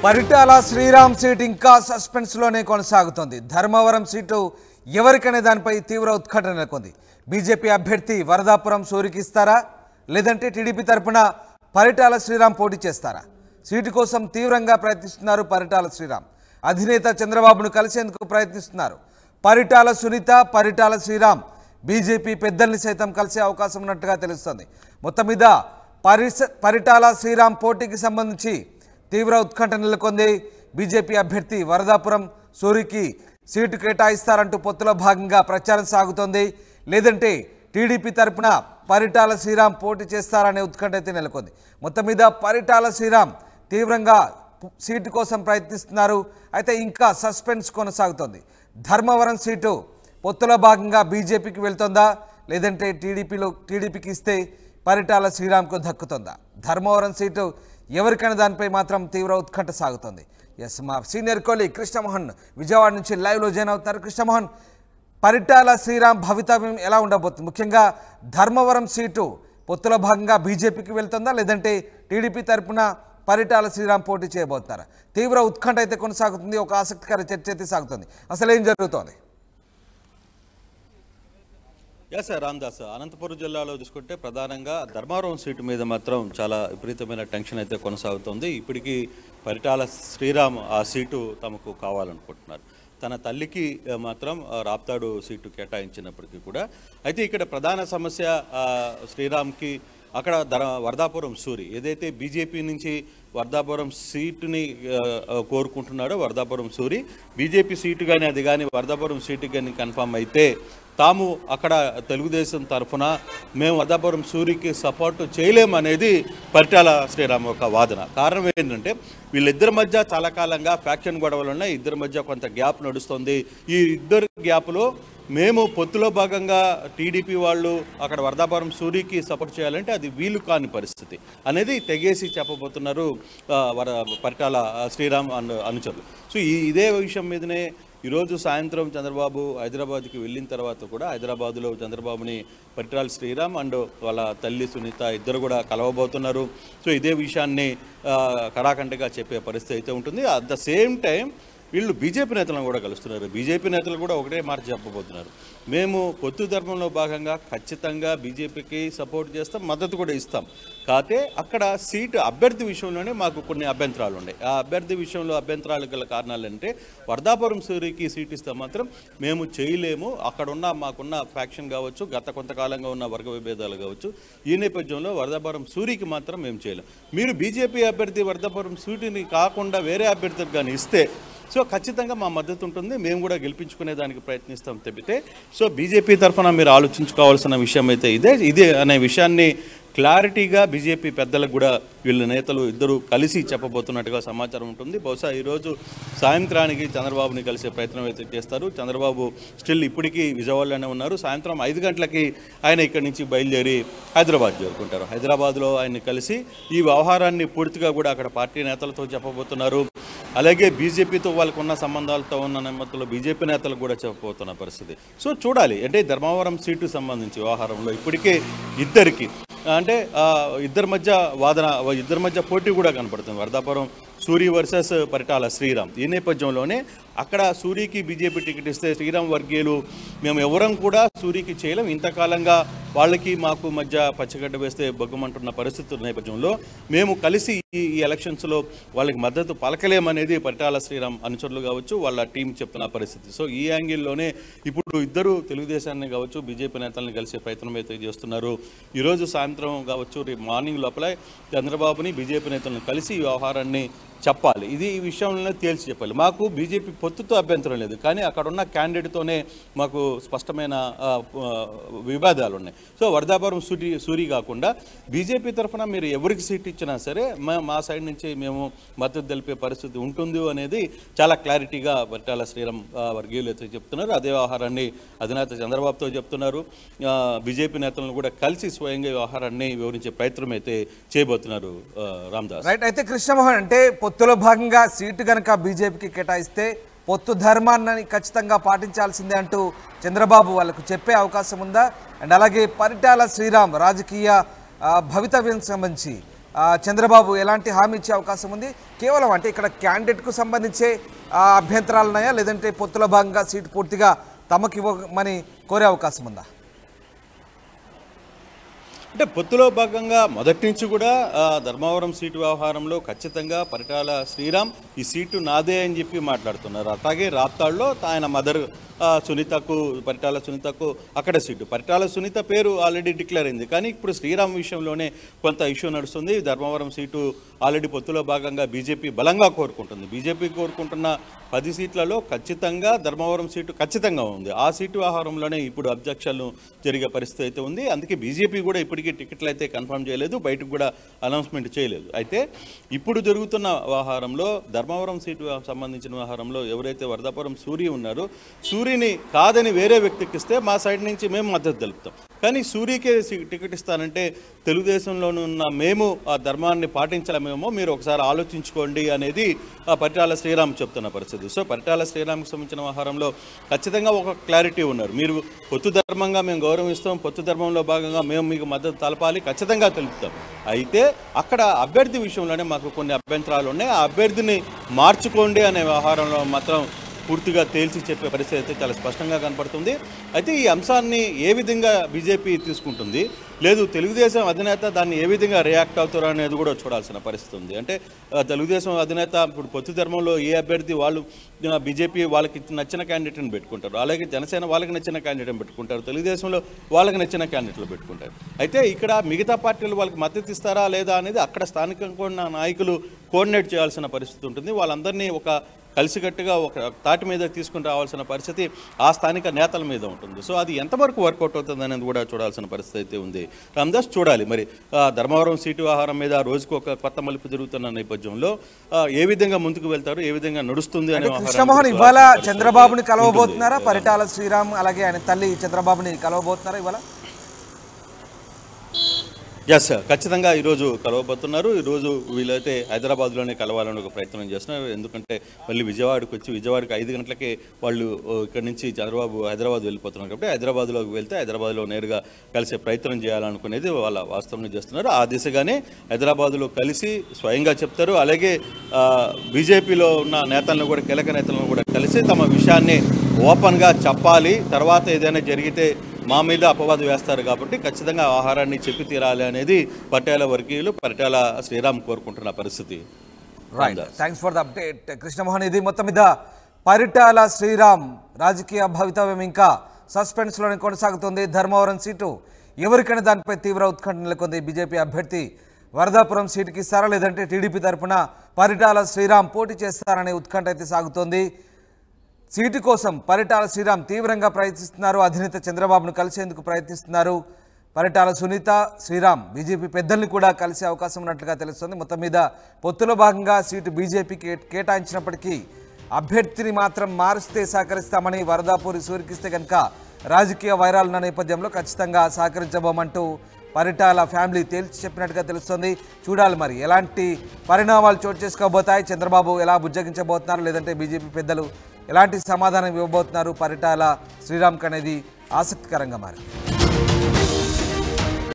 Paritala Sriram seat ఇంకా suspense లోనే కొనసాగుతోంది. ధర్మవరం సీటు ఎవరికనే దానిపై తీవ్ర ఉత్కంఠ నెలకొంది. బీజేపీ అభ్యర్థి వరదాపురం సూరికి ఇస్తారా, లేదంటే టీడీపీ తరపున పరిటాల శ్రీరామ్ పోటీ చేస్తారా? సీటు కోసం తీవ్రంగా ప్రయత్నిస్తున్నారు పరిటాల శ్రీరామ్. అధినేత చంద్రబాబును కలిసేందుకు ప్రయత్నిస్తున్నారు. పరిటాల సునీత, పరిటాల శ్రీరామ్ బీజేపీ పెద్దల్ని సైతం కలిసే అవకాశం ఉన్నట్టుగా తెలుస్తోంది. మొత్తం మీద పరిటాల శ్రీరామ్ పోటీకి సంబంధించి తీవ్ర ఉత్కంఠ నెలకొంది. బీజేపీ అభ్యర్థి వరదాపురం సూరికి సీటు కేటాయిస్తారంటూ పొత్తులో భాగంగా ప్రచారం సాగుతోంది. లేదంటే టీడీపీ తరపున పరిటాల శ్రీరామ్ పోటీ చేస్తారనే ఉత్కంఠ అయితే నెలకొంది. మొత్తం మీద పరిటాల శ్రీరామ్ తీవ్రంగా సీటు కోసం ప్రయత్నిస్తున్నారు. అయితే ఇంకా సస్పెన్స్ కొనసాగుతోంది. ధర్మవరం సీటు పొత్తులో భాగంగా బీజేపీకి వెళ్తుందా, లేదంటే టీడీపీకి ఇస్తే పరిటాల శ్రీరామ్కు దక్కుతుందా? ధర్మవరం సీటు ఎవరికైనా దానిపై మాత్రం తీవ్ర ఉత్కంఠ సాగుతుంది. ఎస్, మా సీనియర్ కోలీగ్ కృష్ణమోహన్ విజయవాడ నుంచి లైవ్లో జాయిన్ అవుతున్నారు. కృష్ణమోహన్, పరిటాల శ్రీరామ్ భవితవ్యం ఎలా ఉండబోతుంది? ముఖ్యంగా ధర్మవరం సీటు పొత్తులో భాగంగా బీజేపీకి వెళ్తుందా, లేదంటే టీడీపీ తరపున పరిటాల శ్రీరామ్ పోటీ చేయబోతున్నారా? తీవ్ర ఉత్కంఠ అయితే కొనసాగుతుంది. ఒక ఆసక్తికర చర్చ అయితే సాగుతుంది. అసలు ఏం జరుగుతోంది? ఎస్ రామ్దాస్, అనంతపురం జిల్లాలో చూసుకుంటే ప్రధానంగా ధర్మవరం సీటు మీద మాత్రం చాలా విపరీతమైన టెన్షన్ అయితే కొనసాగుతుంది. ఇప్పటికీ పరిటాల శ్రీరామ్ ఆ సీటు తమకు కావాలనుకుంటున్నారు. తన తల్లికి మాత్రం రాప్తాడు సీటు కేటాయించినప్పటికీ కూడా అయితే ఇక్కడ ప్రధాన సమస్య శ్రీరామ్కి అక్కడ వరదాపురం సూరి ఏదైతే బీజేపీ నుంచి వరదాపురం సీటుని కోరుకుంటున్నాడో వరదాపురం సూరి బీజేపీ సీటు కానీ అది కానీ వరదాపురం సీటు కానీ కన్ఫామ్ అయితే తాము అక్కడ తెలుగుదేశం తరఫున మేము వరదాపురం సూరికి సపోర్టు చేయలేమనేది పరిటాల శ్రీరామ్ ఒక వాదన. కారణం ఏంటంటే వీళ్ళిద్దరి మధ్య చాలా కాలంగా ఫ్యాక్షన్ గొడవలు ఉన్నాయి. ఇద్దరి మధ్య కొంత గ్యాప్ నడుస్తుంది. ఈ ఇద్దరు గ్యాప్లో మేము పొత్తులో భాగంగా టీడీపీ వాళ్ళు అక్కడ వరదాపురం సూరికి సపోర్ట్ చేయాలంటే అది వీలు కాని పరిస్థితి అనేది తెగేసి చెప్పబోతున్నారు పరిటాల శ్రీరామ్ అనుచరులు. సో ఇదే విషయం మీదనే ఈరోజు సాయంత్రం చంద్రబాబు హైదరాబాద్కి వెళ్ళిన తర్వాత కూడా హైదరాబాదులో చంద్రబాబుని పరిటాల శ్రీరామ్ అండ్ వాళ్ళ తల్లి సునీత ఇద్దరు కూడా కలవబోతున్నారు. సో ఇదే విషయాన్ని కరాఖండిగా చెప్పే పరిస్థితి అయితే ఉంటుంది. అట్ ద సేమ్ టైం వీళ్ళు బీజేపీ నేతలను కూడా కలుస్తున్నారు. బీజేపీ నేతలు కూడా ఒకటే మాట చెప్పబోతున్నారు, మేము పొత్తు ధర్మంలో భాగంగా ఖచ్చితంగా బీజేపీకి సపోర్ట్ చేస్తాం, మద్దతు కూడా ఇస్తాం. కాకపోతే అక్కడ సీటు అభ్యర్థి విషయంలోనే మాకు కొన్ని అభ్యంతరాలు ఉన్నాయి. ఆ అభ్యర్థి విషయంలో అభ్యంతరాలు గల కారణాలు అంటే వరదాపురం సూరికి సీటు ఇస్తే మాత్రం మేము చేయలేము, అక్కడ ఉన్న మాకున్న ఫ్యాక్షన్ కావచ్చు, గత కొంతకాలంగా ఉన్న వర్గ విభేదాలు కావచ్చు, ఈ నేపథ్యంలో వరదాపురం సూరికి మాత్రం మేము చేయలేం. మీరు బీజేపీ అభ్యర్థి వరదాపురం సీటుని కాకుండా వేరే అభ్యర్థికి కానీ ఇస్తే సో ఖచ్చితంగా మా మద్దతు ఉంటుంది, మేము కూడా గెలిపించుకునే దానికి ప్రయత్నిస్తాం తప్పితే సో బీజేపీ తరఫున మీరు ఆలోచించుకోవాల్సిన విషయం అయితే ఇదే అనే విషయాన్ని క్లారిటీగా బీజేపీ పెద్దలకు కూడా వీళ్ళ నేతలు ఇద్దరు కలిసి చెప్పబోతున్నట్టుగా సమాచారం ఉంటుంది. బహుశా ఈరోజు సాయంత్రానికి చంద్రబాబుని కలిసే ప్రయత్నం అయితే చేస్తారు. చంద్రబాబు స్టిల్ ఇప్పటికీ విజయవాడలోనే ఉన్నారు. సాయంత్రం 5 గంటలకి ఆయన ఇక్కడి నుంచి బయలుదేరి హైదరాబాద్ చేరుకుంటారు. హైదరాబాద్లో ఆయన్ని కలిసి ఈ వ్యవహారాన్ని పూర్తిగా కూడా అక్కడ పార్టీ నేతలతో చెప్పబోతున్నారు. అలాగే బీజేపీతో వాళ్ళకు ఉన్న సంబంధాలతో ఉన్న నెమ్మదిలో బీజేపీ నేతలు కూడా చెప్పబోతున్న పరిస్థితి. సో చూడాలి, అంటే ధర్మవరం సీటు సంబంధించి వ్యవహారంలో ఇప్పటికే ఇద్దరికి అంటే ఇద్దరి మధ్య వాదన, ఇద్దరి మధ్య పోటీ కూడా కనపడుతుంది. వరదాపురం సూరి వర్సెస్ పరిటాల శ్రీరామ్. ఈ నేపథ్యంలోనే అక్కడ సూరికి బీజేపీ టికెట్ ఇస్తే శ్రీరామ్ వర్గీయులు మేము ఎవరం కూడా సూరికి చేయలేం, ఇంతకాలంగా వాళ్ళకి మాకు మధ్య పచ్చగడ్డ వేస్తే బొగ్గమంటున్న పరిస్థితుల నేపథ్యంలో మేము కలిసి ఈ ఎలక్షన్స్లో వాళ్ళకి మద్దతు పలకలేమనేది పరిటాల శ్రీరామ్ అనుచరులు కావచ్చు వాళ్ళ టీం చెప్తున్న పరిస్థితి. సో ఈ యాంగిల్లోనే ఇప్పుడు ఇద్దరు తెలుగుదేశాన్ని కావచ్చు బీజేపీ నేతలను కలిసే ప్రయత్నం అయితే చేస్తున్నారు. ఈరోజు సాయంత్రం కావచ్చు రేపు మార్నింగ్ లోపల చంద్రబాబుని బీజేపీ నేతలను కలిసి ఈ వ్యవహారాన్ని చెప్పాలి. ఇది ఈ విషయంలో తేల్చి చెప్పాలి. మాకు బీజేపీ పొత్తుతో అభ్యంతరం లేదు, కానీ అక్కడున్న క్యాండిడేట్తోనే మాకు స్పష్టమైన వివాదాలు ఉన్నాయి. సో వరదాపురం సూరి కాకుండా బీజేపీ తరఫున మీరు ఎవరికి సీట్ ఇచ్చినా సరే మా సైడ్ నుంచి మేము మద్దతు తెలిపే పరిస్థితి ఉంటుంది అనేది చాలా క్లారిటీగా పరిటాల శ్రీరామ్ వర్గీయులు అయితే చెప్తున్నారు. అదే వ్యవహారాన్ని అధినేత చంద్రబాబుతో చెప్తున్నారు. బీజేపీ నేతలను కూడా కలిసి స్వయంగా వ్యవహారాన్ని వివరించే ప్రయత్నం అయితే చేయబోతున్నారు. రామ్దాస్ రైట్. అయితే కృష్ణమోహన్, అంటే పొత్తులో భాగంగా సీటు కనుక బీజేపీకి కేటాయిస్తే పొత్తు ధర్మాన్ని ఖచ్చితంగా పాటించాల్సిందే అంటూ చంద్రబాబు వాళ్ళకు చెప్పే అవకాశం ఉందా? అండ్ అలాగే పరిటాల శ్రీరామ్ రాజకీయ భవితవ్యం సంబంధించి చంద్రబాబు ఎలాంటి హామీ ఇచ్చే అవకాశం ఉంది? కేవలం అంటే ఇక్కడ క్యాండిడేట్కు సంబంధించే అభ్యంతరాలు ఉన్నాయా, లేదంటే పొత్తుల భాగంగా సీటు పూర్తిగా తమకు ఇవ్వమని కోరే అవకాశం ఉందా? అంటే పొత్తులో భాగంగా మొదటి నుంచి కూడా ధర్మవరం సీటు వ్యవహారంలో ఖచ్చితంగా పరిటాల శ్రీరామ్ ఈ సీటు నాదే అని చెప్పి మాట్లాడుతున్నారు. అట్లాగే రాప్తాడులో ఆయన మదర్ సునీతకు, పరిటాల సునీతకు అక్కడ సీటు. పరిటాల సునీత పేరు ఆల్రెడీ డిక్లేర్ అయింది, కానీ ఇప్పుడు శ్రీరామ్ విషయంలోనే కొంత ఇష్యూ నడుస్తుంది. ధర్మవరం సీటు ఆల్రెడీ పొత్తులో భాగంగా బీజేపీ బలంగా కోరుకుంటుంది. బీజేపీ కోరుకుంటున్న 10 సీట్లలో ఖచ్చితంగా ధర్మవరం సీటు ఖచ్చితంగా ఉంది. ఆ సీటు వ్యవహారంలోనే ఇప్పుడు అబ్జెక్షన్లు జరిగే పరిస్థితి అయితే ఉంది. అందుకే బీజేపీ కూడా ఇప్పటికీ టికెట్లు అయితే కన్ఫర్మ్ చేయలేదు, బయటకు కూడా అనౌన్స్మెంట్ చేయలేదు. అయితే ఇప్పుడు జరుగుతున్న వ్యవహారంలో ధర్మవరం సీటు సంబంధించిన వ్యవహారంలో ఎవరైతే వరదాపురం సూరి ఉన్నారో, సూరిని కాదని వేరే వ్యక్తికి ఇస్తే మా సైడ్ నుంచి మేము మద్దతు తెలుపుతాం. కానీ సూరికే టికెట్ ఇస్తానంటే తెలుగుదేశంలోనున్న మేము ఆ ధర్మాన్ని పాటించలేమేమో, మీరు ఒకసారి ఆలోచించుకోండి అనేది పరిటాల శ్రీరామ్ చెప్తున్న పరిస్థితి. సో పరిటాల శ్రీరామ్కి సంబంధించిన వ్యవహారంలో ఖచ్చితంగా ఒక క్లారిటీ ఉన్నారు. మీరు పొత్తు ధర్మంగా మేము గౌరవిస్తాం, పొత్తు ధర్మంలో భాగంగా మేము మీకు మద్దతు తెలపాలి, ఖచ్చితంగా తెలుపుతాం. అయితే అక్కడ అభ్యర్థి విషయంలోనే మాకు కొన్ని అభ్యంతరాలు ఉన్నాయి. ఆ అభ్యర్థిని మార్చుకోండి అనే వ్యవహారంలో మాత్రం పూర్తిగా తేల్చి చెప్పే పరిస్థితి అయితే చాలా స్పష్టంగా కనపడుతుంది. అయితే ఈ అంశాన్ని ఏ విధంగా బీజేపీ తీసుకుంటుంది, లేదు తెలుగుదేశం అధినేత దాన్ని ఏ విధంగా రియాక్ట్ అవుతారో అనేది కూడా చూడాల్సిన పరిస్థితి ఉంది. అంటే తెలుగుదేశం అధినేత ఇప్పుడు పొత్తు ధర్మంలో ఏ అభ్యర్థి వాళ్ళు బీజేపీ వాళ్ళకి నచ్చిన క్యాండిడేట్ని పెట్టుకుంటారు, అలాగే జనసేన వాళ్ళకి నచ్చిన క్యాండిడేట్ని పెట్టుకుంటారు, తెలుగుదేశంలో వాళ్ళకి నచ్చిన క్యాండిడేట్లు పెట్టుకుంటారు. అయితే ఇక్కడ మిగతా పార్టీలు వాళ్ళకి మద్దతు ఇస్తారా లేదా అనేది అక్కడ స్థానికంగా ఉన్న నాయకులు కోఆర్డినేట్ చేయాల్సిన పరిస్థితి ఉంటుంది. వాళ్ళందరినీ ఒక కలిసికట్టుగా ఒక తాటి మీద తీసుకుని రావాల్సిన పరిస్థితి ఆ స్థానిక నేతల మీద ఉంటుంది. సో అది ఎంతవరకు వర్కౌట్ అవుతుంది అనేది కూడా చూడాల్సిన పరిస్థితి అయితే ఉంది. రామదాస్, చూడాలి మరి ధర్మవరం సీటు వ్యవహారం మీద రోజుకు ఒక కొత్త మలుపు జరుగుతున్న నేపథ్యంలో ఏ విధంగా ముందుకు వెళ్తారు, ఏ విధంగా నడుస్తుంది అనే కృష్ణమోహన్ ఇవాళ చంద్రబాబుని కలవబోతున్నారా? పరిటాల శ్రీరామ్ అలాగే ఆయన తల్లి చంద్రబాబుని కలవబోతున్నారా ఇవాళ? ఎస్, ఖచ్చితంగా ఈరోజు కలవబోతున్నారు. ఈరోజు వీళ్ళైతే హైదరాబాద్లోనే కలవాలని ఒక ప్రయత్నం చేస్తున్నారు. ఎందుకంటే మళ్ళీ విజయవాడకు వచ్చి విజయవాడకి 5 గంటలకే వాళ్ళు ఇక్కడ నుంచి చంద్రబాబు హైదరాబాద్ వెళ్ళిపోతున్నారు కాబట్టి హైదరాబాద్లోకి వెళ్తే హైదరాబాద్లో నేరుగా కలిసే ప్రయత్నం చేయాలనుకునేది వాళ్ళ వాస్తవంగా చేస్తున్నారు. ఆ దిశగానే హైదరాబాద్లో కలిసి స్వయంగా చెప్తారు. అలాగే బీజేపీలో ఉన్న నేతలను కూడా, కీలక నేతలను కూడా కలిసి తమ విషయాన్ని ఓపెన్గా చెప్పాలి. తర్వాత ఏదైనా జరిగితే మా మీద అపవాదు వేస్తారు కాబట్టి ఖచ్చితంగా ఆహారాన్ని చెప్పి తీరాలి అనేది పటేల వర్గీయులు, పరిటాల శ్రీరామ్ కోరుకుంటున్న పరిస్థితి. Right, thanks for the update Krishnamohan. ఇది మొత్తం మీద పరిటాల శ్రీరామ్ రాజకీయ భవితవ్యం ఇంకా సస్పెన్స్లోనే కొనసాగుతుంది. ధర్మవరం సీటు ఎవరికైనా దానిపై తీవ్ర ఉత్కంఠ నెలకొంది. బీజేపీ అభ్యర్థి వరదాపురం సీటుకి ఇస్తారా, లేదంటే టీడీపీ తరఫున పరిటాల శ్రీరామ్ పోటీ చేస్తారనే ఉత్కంఠ అయితే సాగుతోంది. సీటు కోసం పరిటాల శ్రీరామ్ తీవ్రంగా ప్రయత్నిస్తున్నారు. అధినేత చంద్రబాబును కలిసేందుకు ప్రయత్నిస్తున్నారు. పరిటాల సునీత, శ్రీరామ్ బీజేపీ పెద్దల్ని కూడా కలిసే అవకాశం ఉన్నట్లుగా తెలుస్తుంది. మొత్తం మీద పొత్తులో భాగంగా సీటు బీజేపీకి కేటాయించినప్పటికీ అభ్యర్థిని మాత్రం మారుస్తే సహకరిస్తామని వరదాపూరి సూరికిస్తే కనుక రాజకీయ వైరాలున్న నేపథ్యంలో ఖచ్చితంగా సహకరించబోమంటూ పరిటాల ఫ్యామిలీ తేల్చి చెప్పినట్టుగా తెలుస్తుంది. చూడాలి మరి ఎలాంటి పరిణామాలు చోటు చేసుకోబోతాయి, చంద్రబాబు ఎలా బుజ్జగించబోతున్నారు, లేదంటే బీజేపీ పెద్దలు ఎలాంటి సమాధానం ఇవ్వబోతున్నారు పరిటాల శ్రీరామ్కి అనేది ఆసక్తికరంగా మారింది.